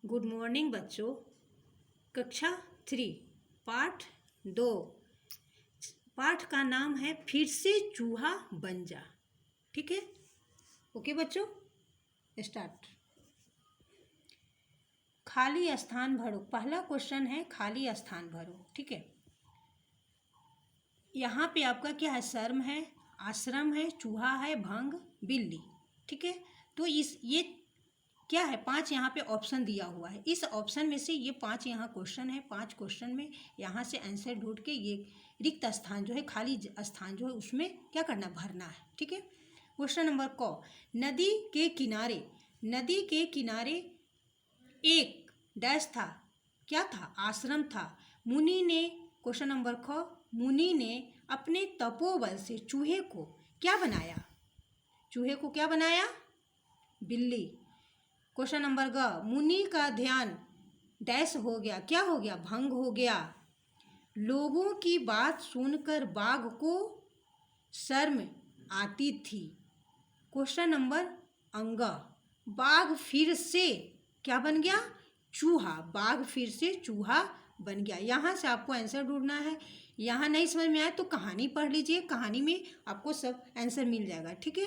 Good morning बच्चों। कक्षा 3 पाठ 2। पाठ का नाम है फिर से चूहा बन जा। ठीक है, ओके बच्चों, स्टार्ट। खाली स्थान भरो। पहला क्वेश्चन है खाली स्थान भरो। ठीक है, यहाँ पे आपका क्या है? शर्म है, आश्रम है, चूहा है, भंग, बिल्ली। ठीक है, तो ये क्या है? 5 यहाँ पे ऑप्शन दिया हुआ है। इस ऑप्शन में से ये 5 यहाँ क्वेश्चन है। 5 क्वेश्चन में यहाँ से आंसर ढूंढ के ये रिक्त स्थान जो है, खाली स्थान जो है, उसमें क्या करना? भरना है। ठीक है, क्वेश्चन नंबर क, नदी के किनारे, नदी के किनारे एक डैश था। क्या था? आश्रम था। मुनि ने, क्वेश्चन नंबर ख, मुनि ने अपने तपोबल से चूहे को क्या बनाया? चूहे को क्या बनाया? बिल्ली। क्वेश्चन नंबर ग, मुनि का ध्यान डैश हो गया। क्या हो गया? भंग हो गया। लोगों की बात सुनकर बाघ को शर्म आती थी। क्वेश्चन नंबर अंग, बाघ फिर से क्या बन गया? चूहा। बाघ फिर से चूहा बन गया। यहाँ से आपको आंसर ढूंढना है। यहाँ नहीं समझ में आए तो कहानी पढ़ लीजिए, कहानी में आपको सब आंसर मिल जाएगा। ठीक है,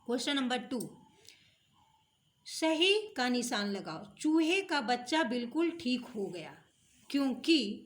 क्वेश्चन नंबर 2, सही का निशान लगाओ। चूहे का बच्चा बिल्कुल ठीक हो गया क्योंकि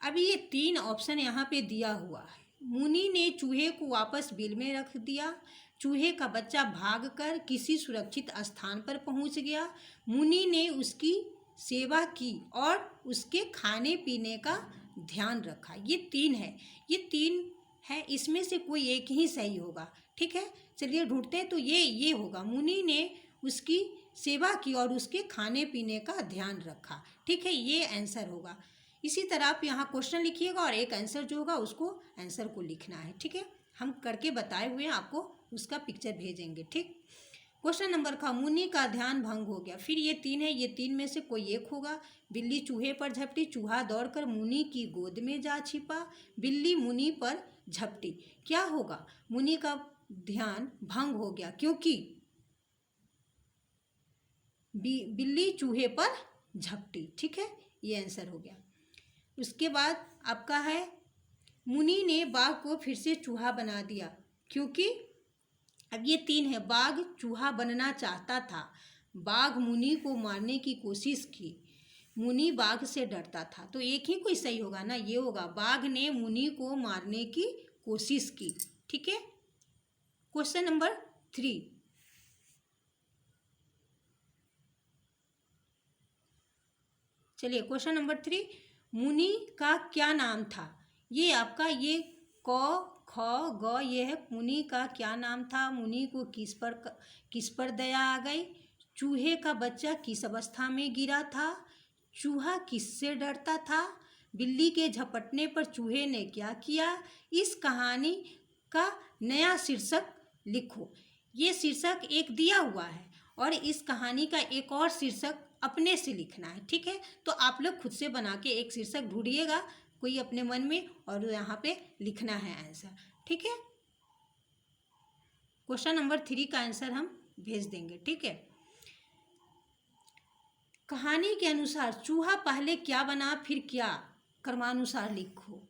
अभी ये 3 ऑप्शन यहाँ पे दिया हुआ है। मुनि ने चूहे को वापस बिल में रख दिया। चूहे का बच्चा भागकर किसी सुरक्षित स्थान पर पहुँच गया। मुनि ने उसकी सेवा की और उसके खाने पीने का ध्यान रखा। ये 3 है, ये 3 है, इसमें से कोई एक ही सही होगा। ठीक है, चलिए ढूंढते हैं। तो ये होगा, मुनि ने उसकी सेवा की और उसके खाने पीने का ध्यान रखा। ठीक है, ये आंसर होगा। इसी तरह आप यहाँ क्वेश्चन लिखिएगा और एक आंसर जो होगा उसको आंसर को लिखना है। ठीक है, हम करके बताए हुए हैं, आपको उसका पिक्चर भेजेंगे। ठीक, क्वेश्चन नंबर का, मुनि का ध्यान भंग हो गया। फिर ये 3 है, ये 3 में से कोई एक होगा। बिल्ली चूहे पर झपटी। चूहा दौड़कर मुनि की गोद में जा छिपा। बिल्ली मुनि पर झपटी। क्या होगा? मुनि का ध्यान भंग हो गया क्योंकि बिल्ली चूहे पर झपटी। ठीक है, ये आंसर हो गया। उसके बाद आपका है, मुनि ने बाघ को फिर से चूहा बना दिया क्योंकि अब ये 3 है। बाघ चूहा बनना चाहता था। बाघ मुनि को मारने की कोशिश की। मुनि बाघ से डरता था। तो एक ही कोई सही होगा ना, ये होगा, बाघ ने मुनि को मारने की कोशिश की। ठीक है, क्वेश्चन नंबर 3, चलिए क्वेश्चन नंबर 3, मुनि का क्या नाम था? ये आपका ये क ख ग, ये है मुनि का क्या नाम था? मुनि को किस पर दया आ गई? चूहे का बच्चा किस अवस्था में गिरा था? चूहा किससे डरता था? बिल्ली के झपटने पर चूहे ने क्या किया? इस कहानी का नया शीर्षक लिखो। ये शीर्षक एक दिया हुआ है और इस कहानी का एक और शीर्षक अपने से लिखना है। ठीक है, तो आप लोग खुद से बना के एक शीर्षक ढूंढिएगा कोई अपने मन में और यहाँ पे लिखना है आंसर। ठीक है, क्वेश्चन नंबर 3 का आंसर हम भेज देंगे। ठीक है, कहानी के अनुसार चूहा पहले क्या बना फिर क्या? क्रमानुसार लिखो।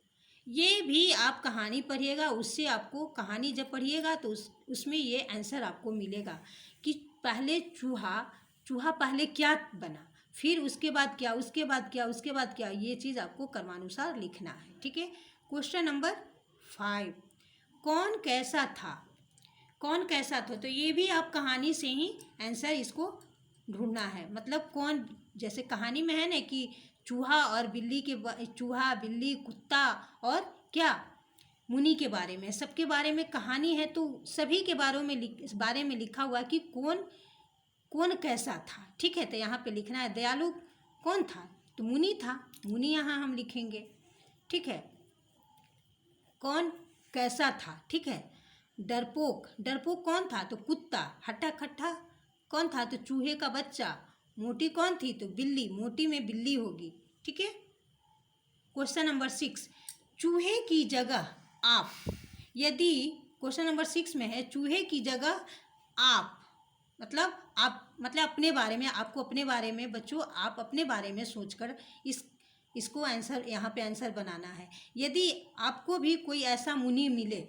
ये भी आप कहानी पढ़िएगा, उससे आपको कहानी जब पढ़िएगा तो उसमें ये आंसर आपको मिलेगा कि पहले चूहा पहले क्या बना, फिर उसके बाद क्या, उसके बाद क्या, उसके बाद क्या। ये चीज़ आपको क्रमानुसार लिखना है। ठीक है, क्वेश्चन नंबर 5, कौन कैसा था? कौन कैसा था? तो ये भी आप कहानी से ही आंसर इसको ढूंढना है। मतलब कौन, जैसे कहानी में है ना कि चूहा और बिल्ली चूहा, बिल्ली, कुत्ता और क्या, मुनि के बारे में, सबके बारे में कहानी है, तो सभी के बारे में लिखा हुआ कि कौन कैसा था। ठीक है, तो यहाँ पे लिखना है दयालु कौन था? तो मुनि था, मुनि यहाँ हम लिखेंगे। ठीक है, कौन कैसा था? ठीक है, डरपोक कौन था? तो कुत्ता। हट्टा खट्टा कौन था? तो चूहे का बच्चा। मोटी कौन थी? तो बिल्ली, मोटी में बिल्ली होगी। ठीक है, क्वेश्चन नंबर 6, चूहे की जगह आप। यदि क्वेश्चन नंबर 6 में है चूहे की जगह आप, मतलब आप मतलब अपने बारे में, आपको अपने बारे में बच्चों, आप अपने बारे में सोचकर इसको आंसर, यहाँ पे आंसर बनाना है। यदि आपको भी कोई ऐसा मुनि मिले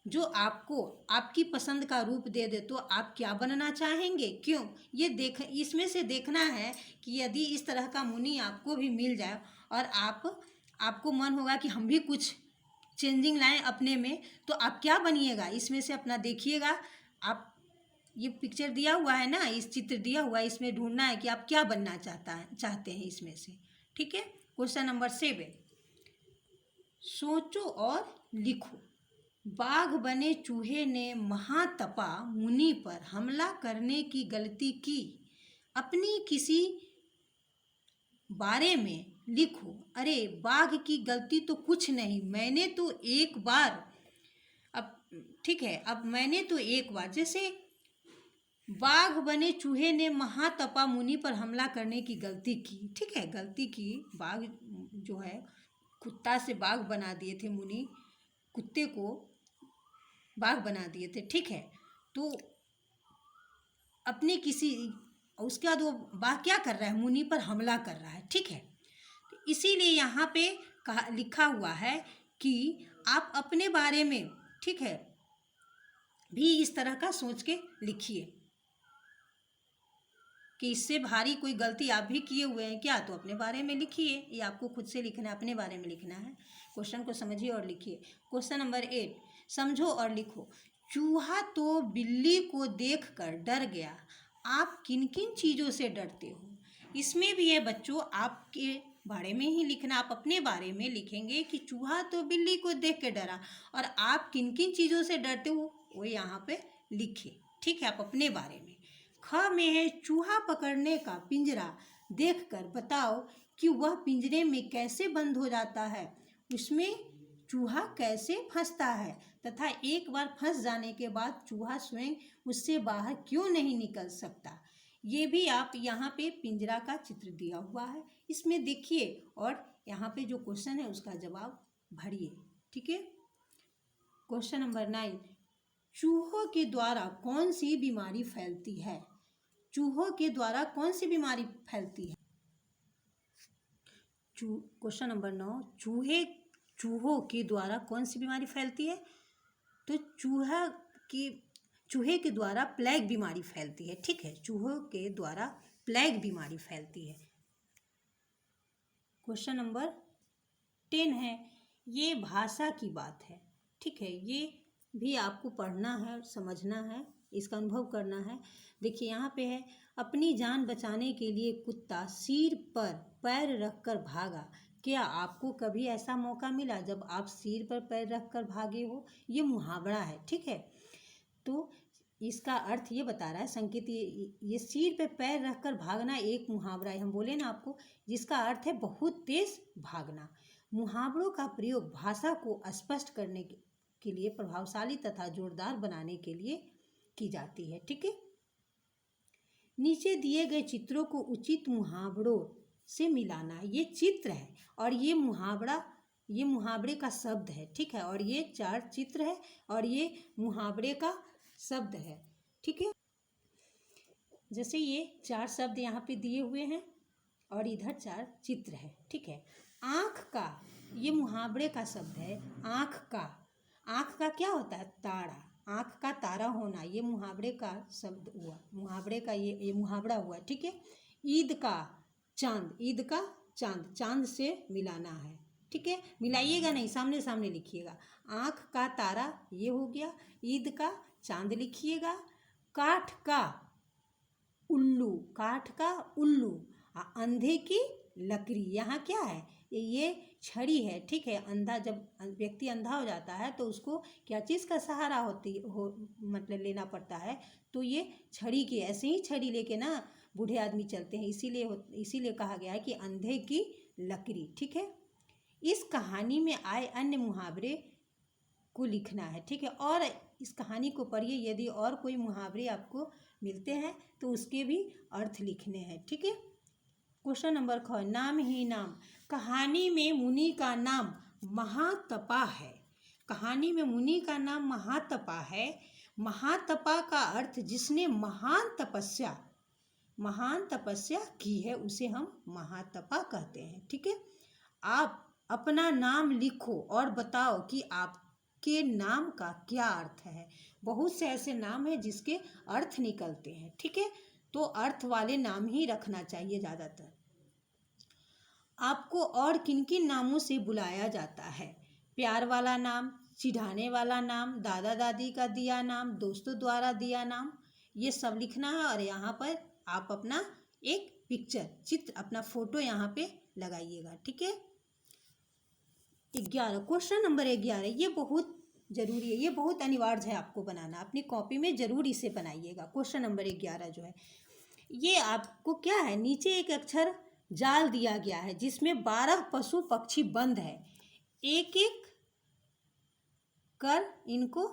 जो आपको आपकी पसंद का रूप दे दे, तो आप क्या बनना चाहेंगे, क्यों? ये इसमें से देखना है कि यदि इस तरह का मुनि आपको भी मिल जाए और आपको मन होगा कि हम भी कुछ चेंजिंग लाएं अपने में, तो आप क्या बनिएगा, इसमें से अपना देखिएगा। आप ये पिक्चर दिया हुआ है ना, इस चित्र दिया हुआ है, इसमें ढूंढना है कि आप क्या बनना चाहते हैं इसमें से। ठीक है। क्वेश्चन नंबर 7, सोचो और लिखो। बाघ बने चूहे ने महातपा मुनि पर हमला करने की गलती की, अपनी किसी बारे में लिखो। अरे बाघ की गलती तो कुछ नहीं, मैंने तो एक बार, अब ठीक है, अब मैंने तो एक बार, जैसे बाघ बने चूहे ने महातपा मुनि पर हमला करने की गलती की, ठीक है, गलती की, बाघ जो है कुत्ता से बाघ बना दिए थे मुनि, कुत्ते को बाघ बना दिए थे, ठीक है। तो अपने किसी, उसके बाद वो बाघ क्या कर रहा है, मुनि पर हमला कर रहा है, ठीक है। तो इसीलिए यहाँ पे लिखा हुआ है कि आप अपने बारे में, ठीक है, भी इस तरह का सोच के लिखिए कि इससे भारी कोई गलती आप भी किए हुए हैं क्या, तो अपने बारे में लिखिए। ये आपको खुद से लिखना है, अपने बारे में लिखना है। क्वेश्चन को समझिए और लिखिए। क्वेश्चन नंबर 8, समझो और लिखो। चूहा तो बिल्ली को देखकर डर गया, आप किन किन चीज़ों से डरते हो? इसमें भी है बच्चों, आपके बारे में ही लिखना, आप अपने बारे में लिखेंगे कि चूहा तो बिल्ली को देख के डरा, और आप किन किन चीज़ों से डरते हो वो यहाँ पे लिखिए, ठीक है, आप अपने बारे में। ख में है चूहा पकड़ने का पिंजरा देखकर बताओ कि वह पिंजरे में कैसे बंद हो जाता है, उसमें चूहा कैसे फंसता है, तथा एक बार फंस जाने के बाद चूहा स्वयं उससे बाहर क्यों नहीं निकल सकता। ये भी आप यहाँ पे पिंजरा का चित्र दिया हुआ है, इसमें देखिए और यहाँ पे जो क्वेश्चन है उसका जवाब भरिए, ठीक है। क्वेश्चन नंबर 9, चूहों के द्वारा कौन सी बीमारी फैलती है? चूहों के द्वारा कौन सी बीमारी फैलती है? क्वेश्चन नंबर 9, चूहों के द्वारा कौन सी बीमारी फैलती है? तो चूहे के द्वारा प्लेग बीमारी फैलती है, ठीक है, चूहों के द्वारा प्लेग बीमारी फैलती है। क्वेश्चन नंबर 10 है, ये भाषा की बात है, ठीक है, ये भी आपको पढ़ना है, समझना है, इसका अनुभव करना है। देखिए यहाँ पे है, अपनी जान बचाने के लिए कुत्ता सिर पर पैर रखकर भागा। क्या आपको कभी ऐसा मौका मिला जब आप सिर पर पैर रखकर भागे हो? ये मुहावरा है, ठीक है। तो इसका अर्थ ये बता रहा है, संकेत, ये सिर पे पैर रखकर भागना एक मुहावरा है, हम बोले ना आपको, जिसका अर्थ है बहुत तेज भागना। मुहावरों का प्रयोग भाषा को स्पष्ट करने के लिए, प्रभावशाली तथा जोरदार बनाने के लिए की जाती है, ठीक है। नीचे दिए गए चित्रों को उचित मुहावरों से मिलाना। ये चित्र है और ये मुहावरे का शब्द है, ठीक है, और ये 4 चित्र है और ये मुहावरे का शब्द है, ठीक है। जैसे ये 4 शब्द यहाँ पे दिए हुए हैं और इधर 4 चित्र है, ठीक है। आँख का, ये मुहावरे का शब्द है। आँख का क्या होता है? तारा। आँख का तारा होना, ये मुहावरे का शब्द हुआ, मुहावरे का ये मुहावरा हुआ, ठीक है। ईद का चांद, चांद से मिलाना है, ठीक है, मिलाइएगा नहीं, सामने सामने लिखिएगा। आँख का तारा ये हो गया, ईद का चांद लिखिएगा। काठ का उल्लू, अंधे की लकड़ी, यहाँ क्या है? ये छड़ी है, ठीक है। अंधा, जब व्यक्ति अंधा हो जाता है तो उसको क्या चीज़ का सहारा मतलब लेना पड़ता है, तो ये छड़ी की, ऐसे ही छड़ी लेके ना बूढ़े आदमी चलते हैं, इसीलिए कहा गया है कि अंधे की लकड़ी, ठीक है। इस कहानी में आए अन्य मुहावरे को लिखना है, ठीक है, और इस कहानी को पढ़िए, यदि और कोई मुहावरे आपको मिलते हैं तो उसके भी अर्थ लिखने हैं, ठीक है। क्वेश्चन नंबर 9, नाम ही नाम। कहानी में मुनि का नाम महातपा है। कहानी में मुनि का नाम महातपा है। महातपा का अर्थ जिसने महान तपस्या की है उसे हम महातपा कहते हैं। ठीक है, आप अपना नाम लिखो और बताओ कि आपके नाम का क्या अर्थ है। बहुत से ऐसे नाम हैं जिसके अर्थ निकलते हैं। ठीक है, तो अर्थ वाले नाम ही रखना चाहिए ज़्यादातर। आपको और किन किन नामों से बुलाया जाता है? प्यार वाला नाम, चिढ़ाने वाला नाम, दादा दादी का दिया नाम, दोस्तों द्वारा दिया नाम, ये सब लिखना है। और यहाँ पर आप अपना एक पिक्चर, चित्र, अपना फोटो यहाँ पे लगाइएगा। ठीक है, 11 क्वेश्चन नंबर 11, ये बहुत जरूरी है, ये बहुत अनिवार्य है आपको बनाना। अपनी कॉपी में जरूर इसे बनाइएगा। क्वेश्चन नंबर 11 जो है, ये आपको क्या है, नीचे एक अक्षर जाल दिया गया है जिसमें 12 पशु पक्षी बंद है। एक एक कर इनको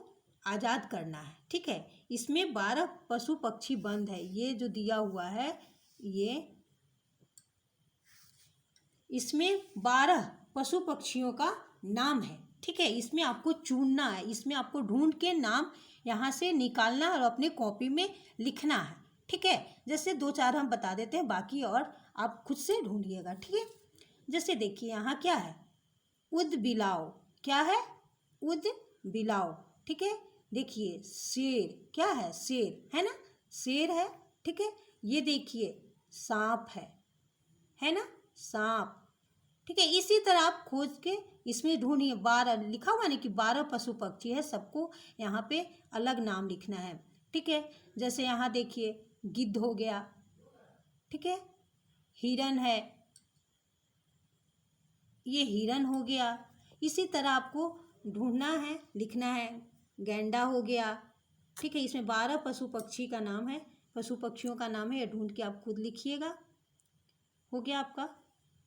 आज़ाद करना है। ठीक है, इसमें 12 पशु पक्षी बंद है। ये जो दिया हुआ है, ये इसमें 12 पशु पक्षियों का नाम है। ठीक है, इसमें आपको चुनना है, इसमें आपको ढूंढ के नाम यहाँ से निकालना और अपने कॉपी में लिखना है। ठीक है, जैसे 2-4 हम बता देते हैं, बाकी और आप खुद से ढूंढिएगा। ठीक है, जैसे देखिए यहाँ क्या है, उद बिलाओ, क्या है, उद बिलाओ। ठीक है, देखिए शेर, क्या है, शेर है ना, शेर है। ठीक है, ये देखिए सांप है ना, सांप। ठीक है, इसी तरह आप खोज के इसमें ढूंढिए। 12 लिखा हुआ नहीं कि 12 पशु पक्षी है, सबको यहाँ पे अलग नाम लिखना है। ठीक है, जैसे यहाँ देखिए गिद्ध हो गया। ठीक है, हिरन है, ये हिरन हो गया। इसी तरह आपको ढूंढना है, लिखना है। गैंडा हो गया। ठीक है, इसमें 12 पशु पक्षी का नाम है, पशु पक्षियों का नाम है, ये ढूंढ के आप खुद लिखिएगा। हो गया आपका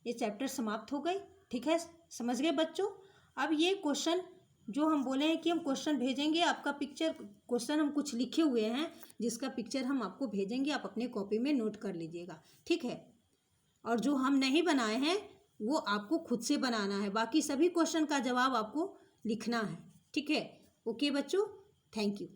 ये चैप्टर समाप्त हो गई। ठीक है, समझ गए बच्चों। अब ये क्वेश्चन जो हम बोले हैं कि हम क्वेश्चन भेजेंगे, आपका पिक्चर, क्वेश्चन हम कुछ लिखे हुए हैं जिसका पिक्चर हम आपको भेजेंगे, आप अपने कॉपी में नोट कर लीजिएगा। ठीक है, और जो हम नहीं बनाए हैं वो आपको खुद से बनाना है। बाकी सभी क्वेश्चन का जवाब आपको लिखना है। ठीक है, ओके बच्चों, थैंक यू।